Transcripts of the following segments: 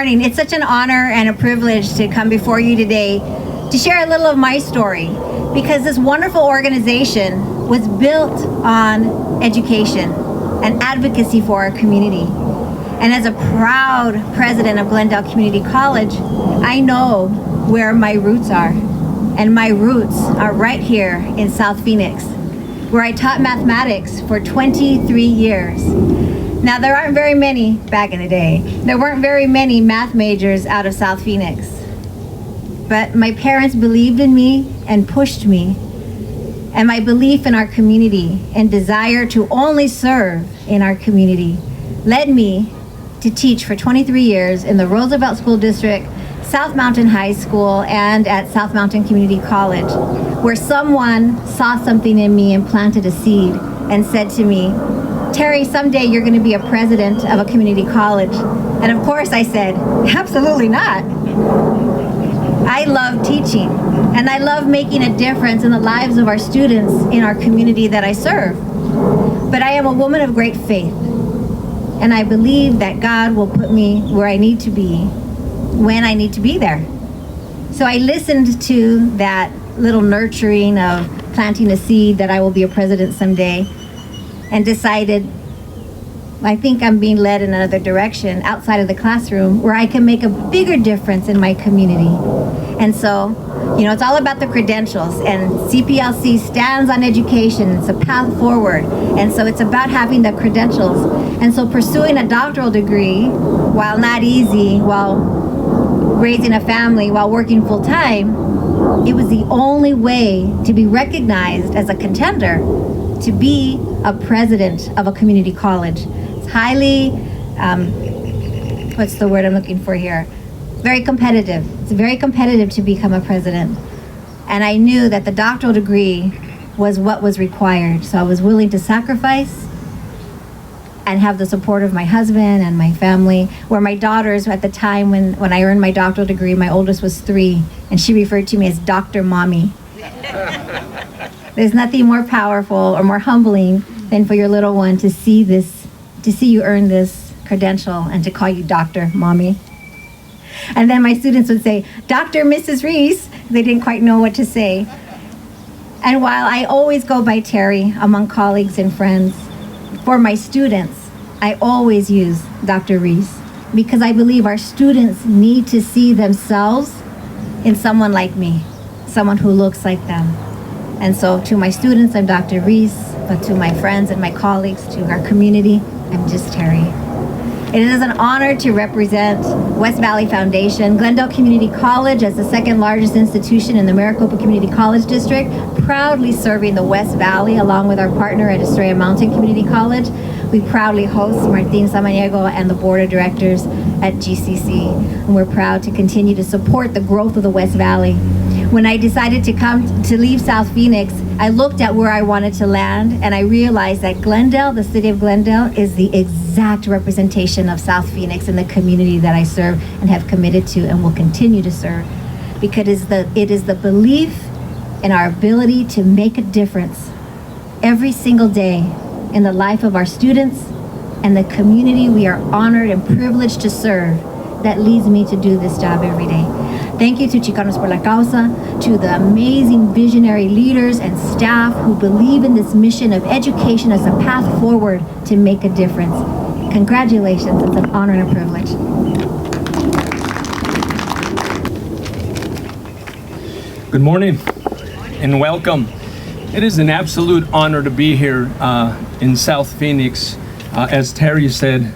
morning. It's such an honor and a privilege to come before you today to share a little of my story, because this wonderful organization was built on education and advocacy for our community. And as a proud president of Glendale Community College, I know where my roots are. And my roots are right here in South Phoenix, where I taught mathematics for 23 years. Now, there aren't very many back in the day. There weren't very many math majors out of South Phoenix. But my parents believed in me and pushed me. And my belief in our community and desire to only serve in our community led me to teach for 23 years in the Roosevelt School District, South Mountain High School, and at South Mountain Community College, where someone saw something in me and planted a seed and said to me, "Terry, someday you're going to be a president of a community college." And of course I said, "Absolutely not." I love teaching, and I love making a difference in the lives of our students in our community that I serve. But I am a woman of great faith, and I believe that God will put me where I need to be when I need to be there. So I listened to that little nurturing of planting a seed that I will be a president someday, and decided, I think I'm being led in another direction outside of the classroom where I can make a bigger difference in my community. And so, it's all about the credentials, and CPLC stands on education. It's a path forward. And so it's about having the credentials. And so pursuing a doctoral degree, while not easy, while raising a family, while working full time, it was the only way to be recognized as a contender to be a president of a community college. It's highly, what's the word I'm looking for here? Very competitive. It's very competitive to become a president. And I knew that the doctoral degree was what was required. So I was willing to sacrifice and have the support of my husband and my family, where my daughters, at the time when I earned my doctoral degree, my oldest was 3, and she referred to me as Dr. Mommy. There's nothing more powerful or more humbling than for your little one to see you earn this credential and to call you Dr. Mommy. And then my students would say, Dr. Mrs. Reese. They didn't quite know what to say. And while I always go by Terry among colleagues and friends, for my students, I always use Dr. Reese, because I believe our students need to see themselves in someone like me, someone who looks like them. And so to my students, I'm Dr. Reese, but to my friends and my colleagues, to our community, I'm just Terry. It is an honor to represent West Valley Foundation, Glendale Community College as the second largest institution in the Maricopa Community College District, proudly serving the West Valley along with our partner at Estrella Mountain Community College. We proudly host Martin Samaniego and the board of directors at GCC, and we're proud to continue to support the growth of the West Valley. When I decided to leave South Phoenix, I looked at where I wanted to land, and I realized that Glendale, the city of Glendale, is the exact representation of South Phoenix and the community that I serve and have committed to and will continue to serve, because it is the belief in our ability to make a difference every single day in the life of our students and the community we are honored and privileged to serve that leads me to do this job every day. Thank you to Chicanos Por La Causa, to the amazing visionary leaders and staff who believe in this mission of education as a path forward to make a difference. Congratulations, it's an honor and a privilege. Good morning and welcome. It is an absolute honor to be here in South Phoenix. As Terry said,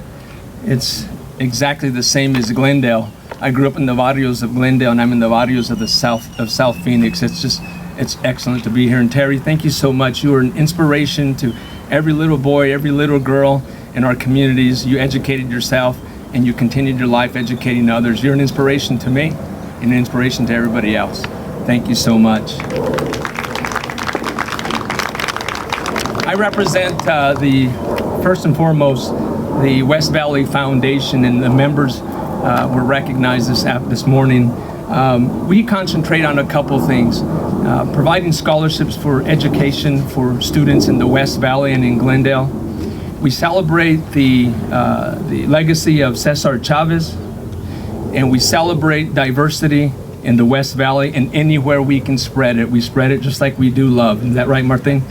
it's exactly the same as Glendale. I grew up in the barrios of Glendale, and I'm in the barrios of South Phoenix. It's excellent to be here. And Terry, thank you so much. You are an inspiration to every little boy, every little girl in our communities. You educated yourself, and you continued your life educating others. You're an inspiration to me and an inspiration to everybody else. Thank you so much. I represent first and foremost, the West Valley Foundation, and the members were recognized this morning. We concentrate on a couple things, providing scholarships for education for students in the West Valley and in Glendale. We celebrate the legacy of Cesar Chavez, and we celebrate diversity in the West Valley, and anywhere we can spread it, we spread it just like we do love. Is that right, Martin?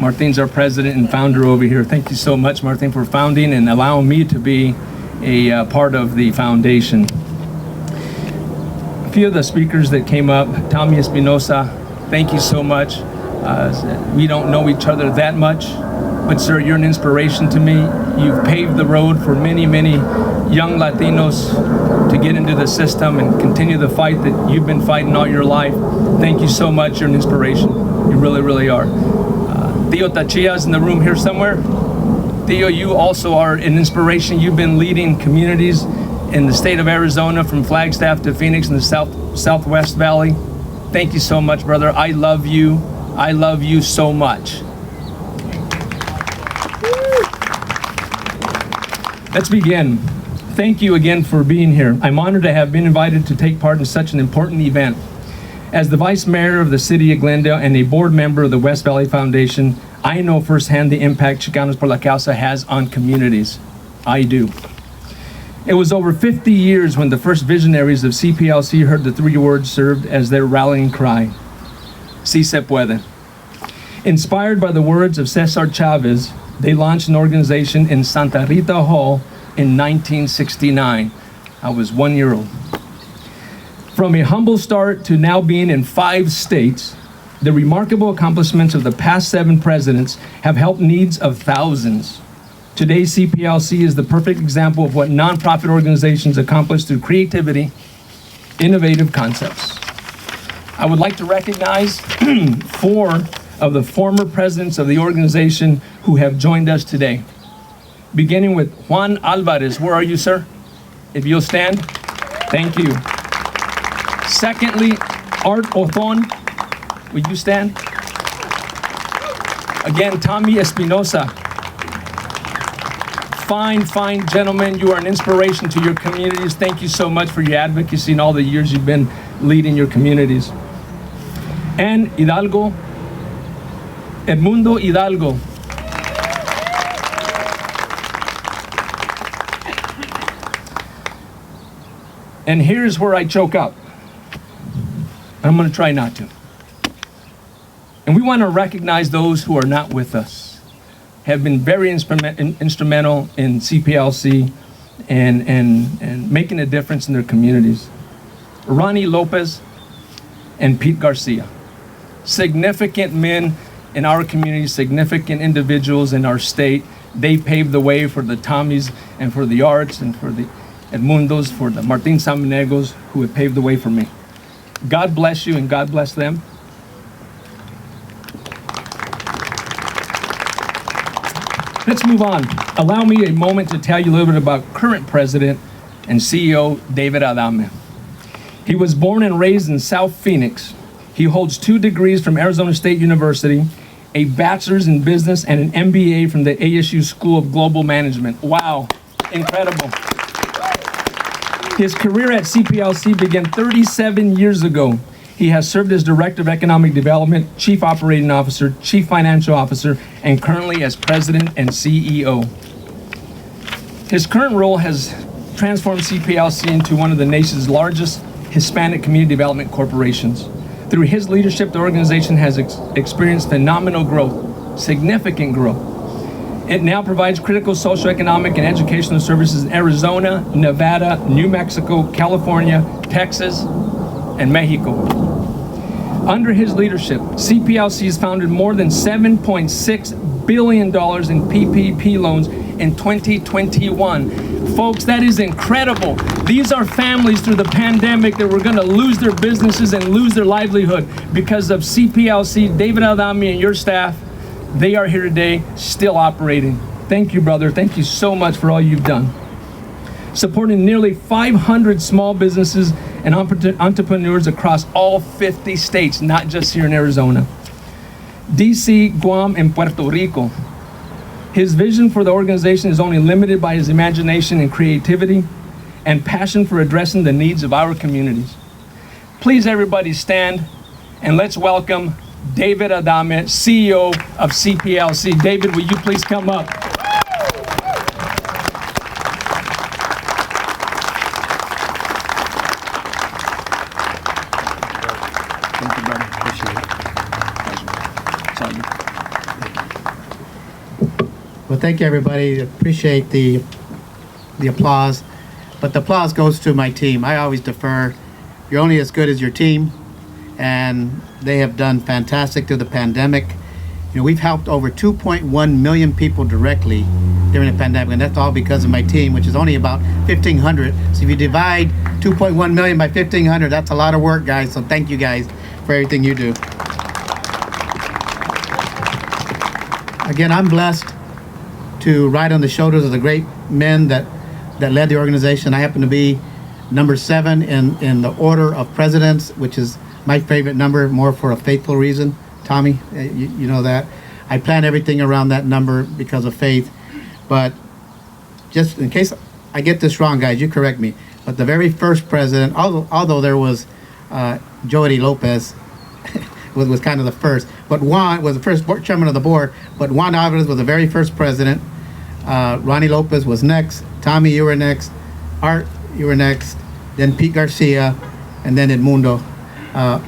Martin's our president and founder over here. Thank you so much, Martin, for founding and allowing me to be a part of the foundation. A few of the speakers that came up, Tommy Espinosa, thank you so much. We don't know each other that much, but sir, you're an inspiration to me. You've paved the road for many, many young Latinos to get into the system and continue the fight that you've been fighting all your life. Thank you so much. You're an inspiration. You really, really are. Tio Tachia's in the room here somewhere. Theo, you also are an inspiration. You've been leading communities in the state of Arizona, from Flagstaff to Phoenix in the Southwest Valley. Thank you so much, brother. I love you. I love you so much. Let's begin. Thank you again for being here. I'm honored to have been invited to take part in such an important event. As the Vice Mayor of the City of Glendale and a board member of the West Valley Foundation, I know firsthand the impact Chicanos Por La Causa has on communities. I do. It was over 50 years when the first Visionaries of CPLC heard the 3 words served as their rallying cry. Si se puede. Inspired by the words of Cesar Chavez, they launched an organization in Santa Rita Hall in 1969. I was 1 year old. From a humble start to now being in 5 states, the remarkable accomplishments of the past 7 presidents have helped needs of thousands. Today, CPLC is the perfect example of what nonprofit organizations accomplish through creativity, innovative concepts. I would like to recognize 4 of the former presidents of the organization who have joined us today. Beginning with Juan Alvarez. Where are you, sir? If you'll stand. Thank you. Secondly, Art Othon. Will you stand? Again, Tommy Espinosa. Fine gentlemen. You are an inspiration to your communities. Thank you so much for your advocacy and all the years you've been leading your communities. And Hidalgo, Edmundo Hidalgo. And here's where I choke up. I'm going to try not to. And we want to recognize those who are not with us, have been very instrumental in CPLC and making a difference in their communities. Ronnie Lopez and Pete Garcia. Significant men in our community, significant individuals in our state. They paved the way for the Tommies and for the Arts and for the Edmundos, for the Martin Samanegos, who have paved the way for me. God bless you and God bless them. Let's move on. Allow me a moment to tell you a little bit about current President and CEO David Adame. He was born and raised in South Phoenix. He holds 2 degrees from Arizona State University, a bachelor's in business, and an MBA from the ASU School of Global Management. Wow, incredible. His career at CPLC began 37 years ago. He has served as Director of Economic Development, Chief Operating Officer, Chief Financial Officer, and currently as President and CEO. His current role has transformed CPLC into one of the nation's largest Hispanic community development corporations. Through his leadership, the organization has experienced phenomenal growth, significant growth. It now provides critical socioeconomic and educational services in Arizona, Nevada, New Mexico, California, Texas, and Mexico. Under his leadership, CPLC has funded more than $7.6 billion in PPP loans in 2021. Folks, that is incredible. These are families through the pandemic that were going to lose their businesses and lose their livelihood because of CPLC. David Adame and your staff, they are here today, still operating. Thank you, brother. Thank you so much for all you've done. Supporting nearly 500 small businesses and entrepreneurs across all 50 states, not just here in Arizona. DC, Guam, and Puerto Rico. His vision for the organization is only limited by his imagination and creativity and passion for addressing the needs of our communities. Please, everybody, stand and let's welcome David Adame, CEO of CPLC. David, will you please come up? Well, thank you, everybody. Appreciate the applause. But the applause goes to my team. I always defer. You're only as good as your team, and they have done fantastic through the pandemic. You know, we've helped over 2.1 million people directly during the pandemic, and that's all because of my team, which is only about 1,500. So if you divide 2.1 million by 1,500, that's a lot of work, guys. So thank you guys for everything you do. Again, I'm blessed to ride on the shoulders of the great men that led the organization. I happen to be number 7 in the order of presidents, which is my favorite number, more for a faithful reason. Tommy, you know that. I plan everything around that number because of faith. But just in case I get this wrong, guys, you correct me. But the very first president, although there was Joey Lopez, was kind of the first, but Juan was the first chairman of the board, but Juan Alvarez was the very first president. Ronnie Lopez was next. Tommy, you were next. Art, you were next. Then Pete Garcia, and then Edmundo.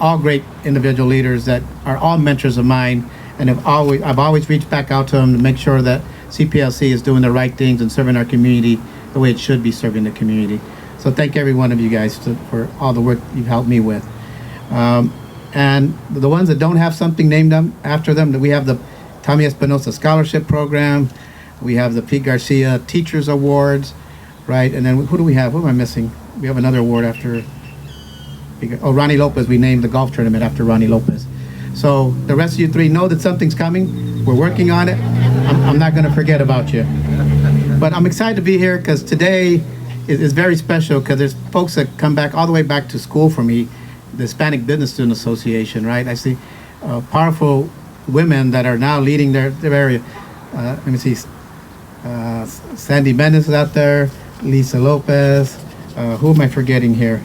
All great individual leaders that are all mentors of mine, and I've always reached back out to them to make sure that CPLC is doing the right things and serving our community the way it should be serving the community. So thank every one of you guys for all the work you've helped me with. And the ones that don't have something named after them, that we have the Tommy Espinosa Scholarship Program, we have the Pete Garcia Teachers Awards, right? And then who do we have? Who am I missing? We have another award after. Oh, Ronnie Lopez. We named the golf tournament after Ronnie Lopez. So the rest of you three know that something's coming. We're working on it. I'm not going to forget about you. But I'm excited to be here because today is very special because there's folks that come back all the way back to school for me, the Hispanic Business Student Association, right? I see powerful women that are now leading their area. Let me see. Sandy Mendes is out there, Lisa Lopez. Who am I forgetting here?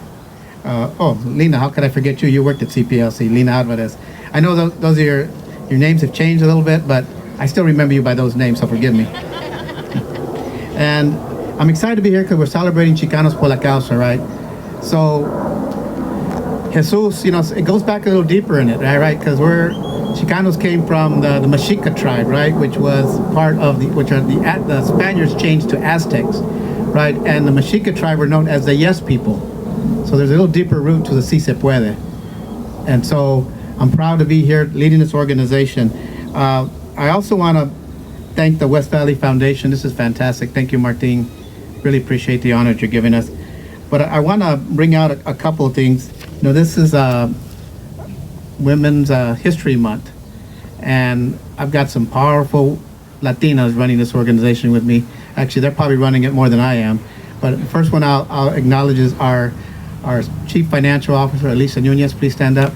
Lena, how could I forget you? You worked at CPLC, Lena Alvarez. I know those are your names have changed a little bit, but I still remember you by those names, so forgive me. And I'm excited to be here because we're celebrating Chicanos Por La Causa, right? So Jesus, it goes back a little deeper in it, right? Because Chicanos came from the Mexica tribe, right? Which was part of the Spaniards changed to Aztecs, right? And the Mexica tribe were known as the Yes people. So there's a little deeper root to the Si Se Puede. And so I'm proud to be here leading this organization. I also want to thank the West Valley Foundation. This is fantastic. Thank you, Martin. Really appreciate the honor that you're giving us. But I want to bring out a couple of things. This is Women's History Month. And I've got some powerful Latinas running this organization with me. Actually, they're probably running it more than I am. But the first one I'll acknowledge is our Chief Financial Officer, Alicia Nunez. Please stand up.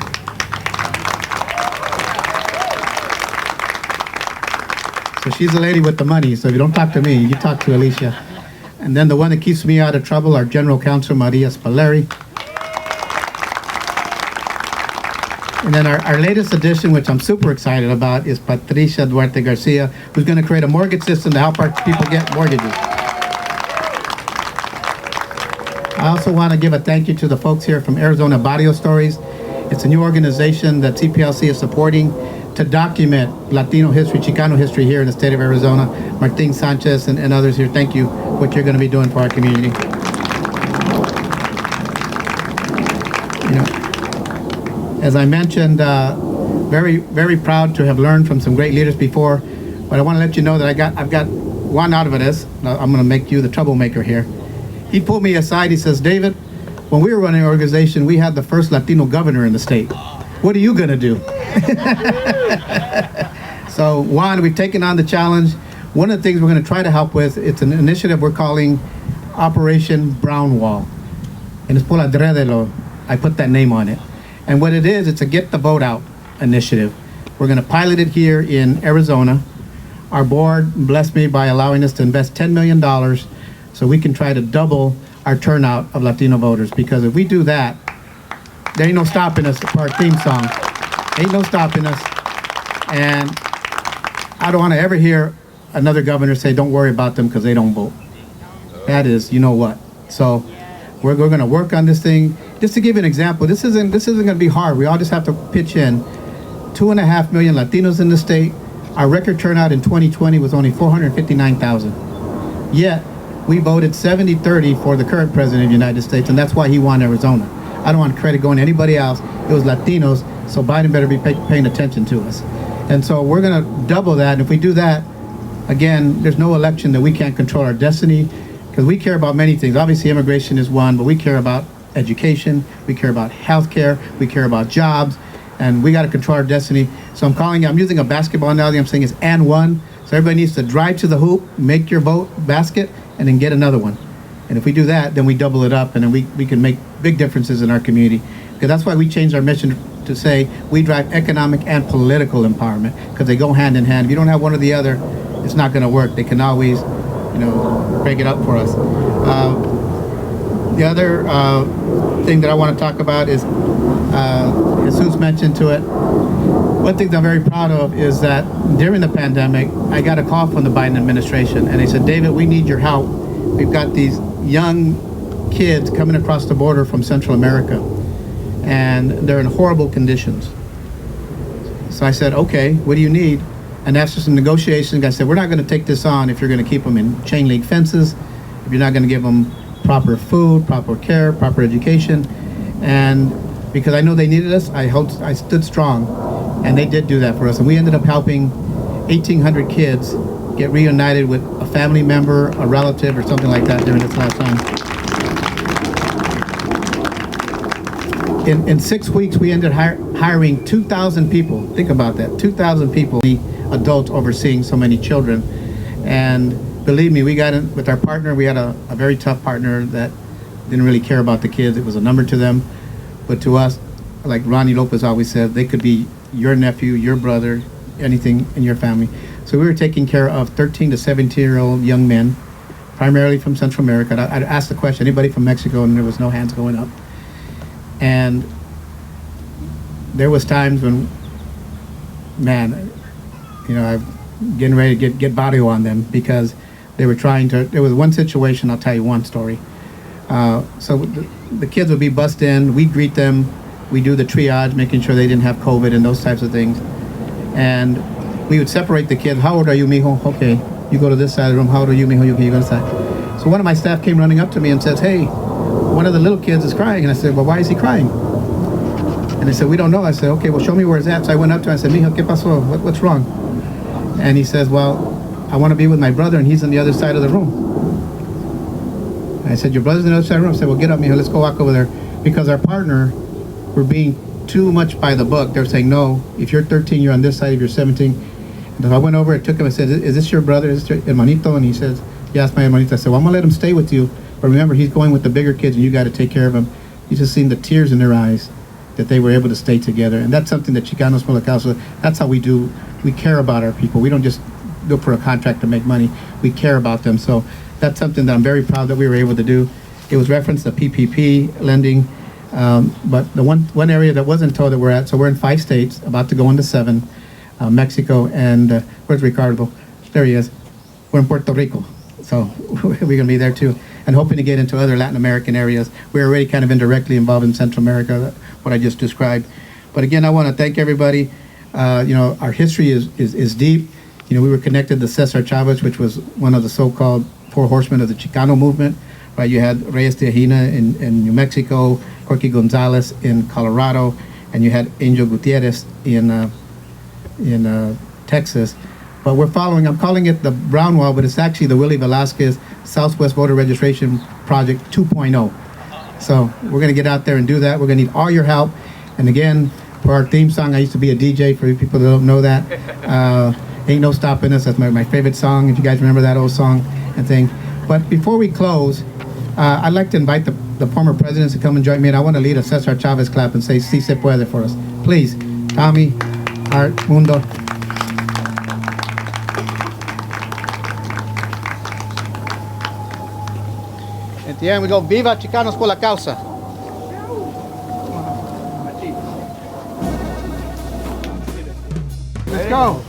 So she's the lady with the money. So if you don't talk to me, you talk to Alicia. And then the one that keeps me out of trouble, our General Counsel, Maria Spalleri. And then our latest addition, which I'm super excited about, is Patricia Duarte Garcia, who's going to create a mortgage system to help our people get mortgages. I also want to give a thank you to the folks here from Arizona Barrio Stories. It's a new organization that CPLC is supporting to document Latino history, Chicano history here in the state of Arizona. Martin Sanchez and others here, thank you for what you're going to be doing for our community. As I mentioned, very, very proud to have learned from some great leaders before, but I want to let you know that I've got Juan Alvarez. I'm going to make you the troublemaker here. He pulled me aside. He says, David, when we were running our organization, we had the first Latino governor in the state. What are you going to do? So, Juan, we've taken on the challenge. One of the things we're going to try to help with, it's an initiative we're calling Operation Brown Wall. And it's por adredelo. I put that name on it. And what it is, it's a Get the Vote Out initiative. We're going to pilot it here in Arizona. Our board blessed me by allowing us to invest $10 million so we can try to double our turnout of Latino voters. Because if we do that, there ain't no stopping us for our theme song. Ain't no stopping us. And I don't want to ever hear another governor say, don't worry about them because they don't vote. That is, you know what. So we're going to work on this thing. Just to give you an example, this isn't going to be hard. We all just have to pitch in. 2.5 million Latinos in the state. Our record turnout in 2020 was only 459,000. Yet, we voted 70-30 for the current president of the United States, and that's why he won Arizona. I don't want credit going to anybody else. It was Latinos, so Biden better be paying attention to us. And so we're going to double that. And if we do that, again, there's no election that we can't control our destiny, because we care about many things. Obviously, immigration is one, but we care about education, we care about healthcare, we care about jobs, and we got to control our destiny. So I'm using a basketball analogy. I'm saying it's and one. So everybody needs to drive to the hoop, make your vote basket, and then get another one. And if we do that, then we double it up, and then we can make big differences in our community. Because that's why we changed our mission to say we drive economic and political empowerment, because they go hand in hand. If you don't have one or the other, it's not going to work. They can always, break it up for us. The other thing that I want to talk about is, Jesus mentioned to it. One thing that I'm very proud of is that during the pandemic, I got a call from the Biden administration, and they said, David, we need your help. We've got these young kids coming across the border from Central America, and they're in horrible conditions. So I said, okay, what do you need? And after some negotiations, I said, we're not going to take this on if you're going to keep them in chain link fences, if you're not going to give them proper food, proper care, proper education. And because I know they needed us, I stood strong, and they did do that for us. And we ended up helping 1,800 kids get reunited with a family member, a relative, or something like that during this last time. In 6 weeks, we ended hiring 2,000 people. Think about that, 2,000 people, adults overseeing so many children. And believe me, we got in with our partner. We had a very tough partner that didn't really care about the kids. It was a number to them. But to us, like Ronnie Lopez always said, they could be your nephew, your brother, anything in your family. So we were taking care of 13 to 17-year-old young men, primarily from Central America. I'd asked the question, anybody from Mexico, and there was no hands going up. And there was times when, man, I'm getting ready to get body on them, because they were trying to, there was one situation, I'll tell you one story. So the kids would be bussed in, we'd greet them, we do the triage, making sure they didn't have COVID and those types of things. And we would separate the kids. How old are you, mijo? Okay, you go to this side of the room. How old are you, mijo? You go to this side. So one of my staff came running up to me and says, hey, one of the little kids is crying. And I said, well, why is he crying? And they said, we don't know. I said, okay, well, show me where it's at. So I went up to him and I said, mijo, ¿qué pasó? What's wrong? And he says, well, I want to be with my brother, and he's on the other side of the room. And I said, your brother's on the other side of the room? I said, well, get up, mijo, let's go walk over there. Because our partner were being too much by the book. They were saying, no, if you're 13, you're on this side. If you're 17. And so I went over, I took him, I said, is this your brother? Is this your hermanito? And he says, yes, my hermanito. I said, well, I'm going to let him stay with you. But remember, he's going with the bigger kids, and you got to take care of him. You just seen the tears in their eyes that they were able to stay together. And that's something that Chicanos Por La Causa, that's how we do. We care about our people. We don't just go for a contract to make money. We care about them. So that's something that I'm very proud that we were able to do. It was referenced to PPP lending. But the one area that wasn't told that we're at, so we're in 5 states, about to go into 7, Mexico, and where's Ricardo? There he is. We're in Puerto Rico, so we're going to be there too, and hoping to get into other Latin American areas. We're already kind of indirectly involved in Central America, what I just described. But again, I want to thank everybody. Our history is deep. We were connected to Cesar Chavez, which was one of the so-called 4 horsemen of the Chicano movement. Right, you had Reyes de Ajina in New Mexico, Corky Gonzalez in Colorado, and you had Angel Gutierrez in Texas. But we're following, I'm calling it the Brown Wall, but it's actually the Willie Velasquez Southwest Voter Registration Project 2.0. So we're going to get out there and do that. We're going to need all your help. And again, for our theme song, I used to be a DJ, for people that don't know that. Ain't No Stopping Us, that's my favorite song, if you guys remember that old song and thing. But before we close, I'd like to invite the former presidents to come and join me, and I want to lead a Cesar Chavez clap and say, Si se puede for us. Please, Tommy, Art, Mundo. At the end, we go, Viva Chicanos Por La Causa. Let's go.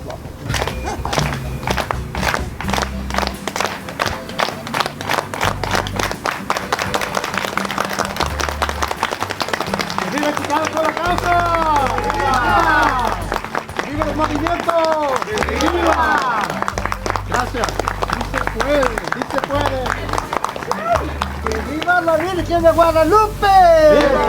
¡Viva Chicanos por la causa! ¡Viva! ¡Viva los movimientos! ¡Viva! Gracias. Sí se puede, sí se puede. ¡Que viva la Virgen de Guadalupe! ¡Viva!